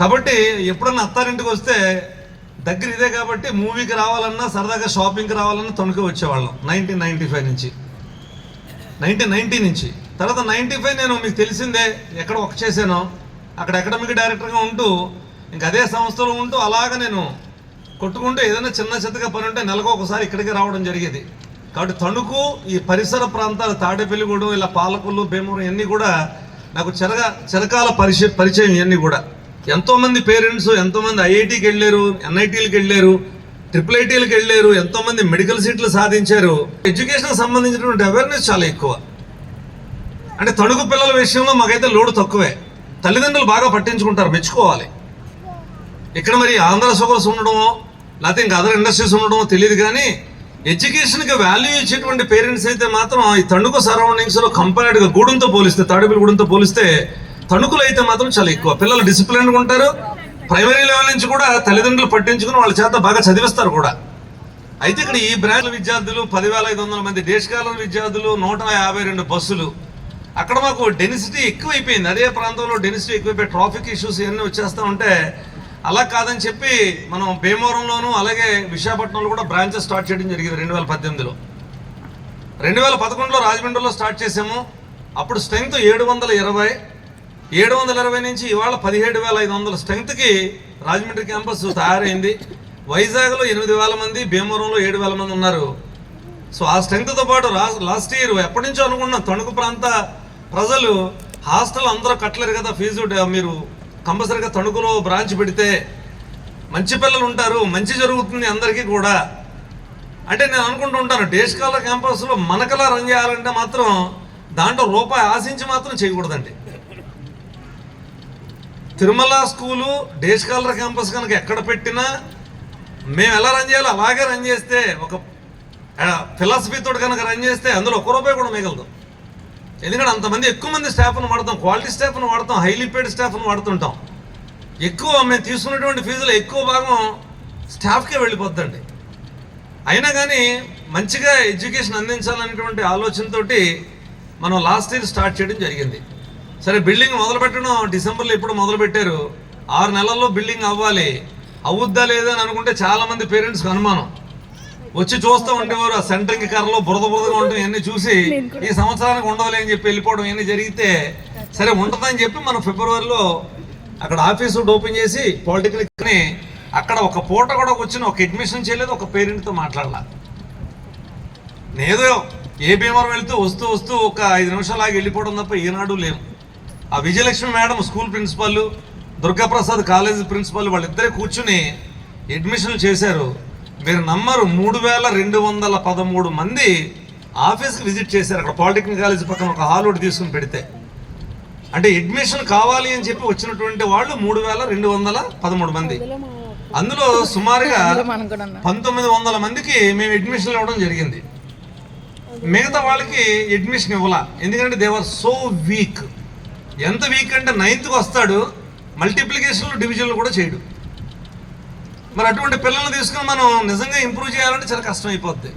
కాబట్టి ఎప్పుడన్నా అత్తారింటికి వస్తే దగ్గర ఇదే కాబట్టి మూవీకి రావాలన్నా సరదాగా షాపింగ్కి రావాలన్నా తణుకు వచ్చేవాళ్ళం 1990 నుంచి. తర్వాత 95 నేను మీకు తెలిసిందే ఎక్కడ వర్క్ చేశానో అక్కడ అకాడమిక్ డైరెక్టర్గా ఉంటూ ఇంక అదే సంస్థలో ఉంటూ అలాగా నేను కొట్టుకుంటూ ఏదైనా చిన్న చిత్తగా పని ఉంటే నెలకు ఒకసారి ఇక్కడికి రావడం జరిగేది. కాబట్టి తణుకు ఈ పరిసర ప్రాంతాలు తాడేపల్లిగూడెం ఇలా పాలకొల్లు భీమవరం ఇవన్నీ కూడా నాకు చిరకాల పరిచయం ఇవన్నీ కూడా. ఎంతోమంది పేరెంట్స్ ఎంతోమంది ఐఐటికి వెళ్ళారు, ఎన్ఐటీలకు వెళ్ళారు, IIITలకు వెళ్ళారు, ఎంతోమంది మెడికల్ సీట్లు సాధించారు. ఎడ్యుకేషన్కి సంబంధించినటువంటి అవేర్నెస్ చాలా ఎక్కువ. అంటే తణుకు పిల్లల విషయంలో మాకైతే లోడు తక్కువే. తల్లిదండ్రులు బాగా పట్టించుకుంటారు, మెచ్చుకోవాలి. ఇక్కడ మరి ఆంధ్ర షుగర్స్ ఉండడమో లేకపోతే ఇంకా అదర్ ఇండస్ట్రీస్ ఉండడమో తెలియదు, కానీ ఎడ్యుకేషన్కి వాల్యూ ఇచ్చేటువంటి పేరెంట్స్ అయితే మాత్రం ఈ తణుకు సరౌండింగ్స్లో కంపేర్డ్గా గూడెంతో పోలిస్తే తాడేపల్లిగూడెంతో పోలిస్తే తణుకులు అయితే మాత్రం చాలా ఎక్కువ. పిల్లలు డిసిప్లిన్గా ఉంటారు. ప్రైమరీ లెవెల్ నుంచి కూడా తల్లిదండ్రులు పట్టించుకుని వాళ్ళ చేత బాగా చదివిస్తారు కూడా. అయితే ఇక్కడ ఈ బ్రాంచ్ విద్యార్థులు 10,500 మంది, దేశకాల విద్యార్థులు 152 బస్సులు. అక్కడ మాకు డెన్సిటీ ఎక్కువైపోయింది. అదే ప్రాంతంలో డెన్సిటీ ఎక్కువైపోయి ట్రాఫిక్ ఇష్యూస్ ఇవన్నీ వచ్చేస్తూ ఉంటే అలా కాదని చెప్పి మనం భీమవరంలోనూ అలాగే విశాఖపట్నంలో కూడా బ్రాంచెస్ స్టార్ట్ చేయడం జరిగింది 2018లో. 2011లో రాజమండ్రిలో స్టార్ట్ చేసాము. అప్పుడు స్ట్రెంగ్త్ 720 నుంచి ఇవాళ 17,500 స్ట్రెంగ్త్కి రాజమండ్రి క్యాంపస్ తయారైంది. వైజాగ్లో 8,000 మంది, భీమవరంలో 7,000 మంది ఉన్నారు. సో ఆ స్ట్రెంగ్త్తో పాటు లాస్ట్ ఇయర్ ఎప్పటి నుంచో అనుకున్నాం తణుకు ప్రాంత ప్రజలు హాస్టల్ అందరూ కట్టలేరు కదా ఫీజు, మీరు కంపల్సరీగా తణుకులో బ్రాంచ్ పెడితే మంచి పిల్లలు ఉంటారు, మంచి జరుగుతుంది అందరికీ కూడా. అంటే నేను అనుకుంటూ ఉంటాను డేస్ కాలర్ క్యాంపస్లో మనకలా రన్ చేయాలంటే మాత్రం దాంట్లో రూపాయి ఆశించి మాత్రం చేయకూడదండి. Tirumala school day scholar campus కనుక ఎక్కడ పెట్టినా మేము ఎలా రన్ చేయాలో అలాగే రన్ చేస్తే, ఒక ఫిలాసఫీతో కనుక రన్ చేస్తే అందులో ₹1 కూడా మిగలదు. ఎందుకంటే అంతమంది ఎక్కువ మంది స్టాఫ్ను వాడతాం, క్వాలిటీ స్టాఫ్ను వాడతాం, హైలీ పెయిడ్ స్టాఫ్ను వాడుతుంటాం. ఎక్కువ మేము తీసుకున్నటువంటి ఫీజులో ఎక్కువ భాగం స్టాఫ్కే వెళ్ళిపోద్దండి. అయినా కానీ మంచిగా ఎడ్యుకేషన్ అందించాలనేటువంటి ఆలోచనతో మనం లాస్ట్ ఇయర్ స్టార్ట్ చేయడం జరిగింది. సరే బిల్డింగ్ మొదలు పెట్టడం డిసెంబర్లో ఇప్పుడు మొదలుపెట్టారు. 6 నెలల్లో బిల్డింగ్ అవ్వాలి. అవుద్దా లేదా అని అనుకుంటే చాలామంది పేరెంట్స్కి అనుమానం. వచ్చి చూస్తూ ఉండేవారు ఆ సెంటరింగ్ కర్రలో బురదగా ఉంటుంది, ఇవన్నీ చూసి ఈ సంవత్సరానికి ఉండదులే అని చెప్పి వెళ్ళిపోవడం ఇవన్నీ జరిగితే సరే ఉంటుందని చెప్పి మనం ఫిబ్రవరిలో అక్కడ ఆఫీసు ఓపెన్ చేసి పాలిటెక్నిక్ని అక్కడ ఒక పూట కూడా వచ్చిన ఒక అడ్మిషన్ చేయలేదు, ఒక పేరెంట్తో మాట్లాడాల. నేదో ఏ భీమవరం వెళ్తూ వస్తూ ఒక 5 నిమిషాలు ఆగి వెళ్ళిపోవడం తప్ప ఏనాడు లేవు. ఆ Vijayalakshmi madam school principal, Durgaprasad college principal వాళ్ళిద్దరే కూర్చుని అడ్మిషన్లు చేశారు. మీరు నమ్మరు 3,213 మంది ఆఫీస్కి విజిట్ చేశారు. అక్కడ పాలిటెక్నిక్ కాలేజ్ పక్కన ఒక హాల్ ఒకటి తీసుకుని పెడితే అంటే అడ్మిషన్ కావాలి అని చెప్పి వచ్చినటువంటి వాళ్ళు 3,213 మంది. అందులో సుమారుగా 1,900 మందికి మేము అడ్మిషన్లు ఇవ్వడం జరిగింది. మిగతా వాళ్ళకి అడ్మిషన్ ఇవ్వాల, ఎందుకంటే దే ఆర్ సో వీక్. ఎంత వీక్ అంటే 9th వస్తాడు, మల్టిప్లికేషన్లు డివిజన్లు కూడా చేయడు. మరి అటువంటి పిల్లల్ని తీసుకుని మనం నిజంగా ఇంప్రూవ్ చేయాలంటే చాలా కష్టం అయిపోద్ది.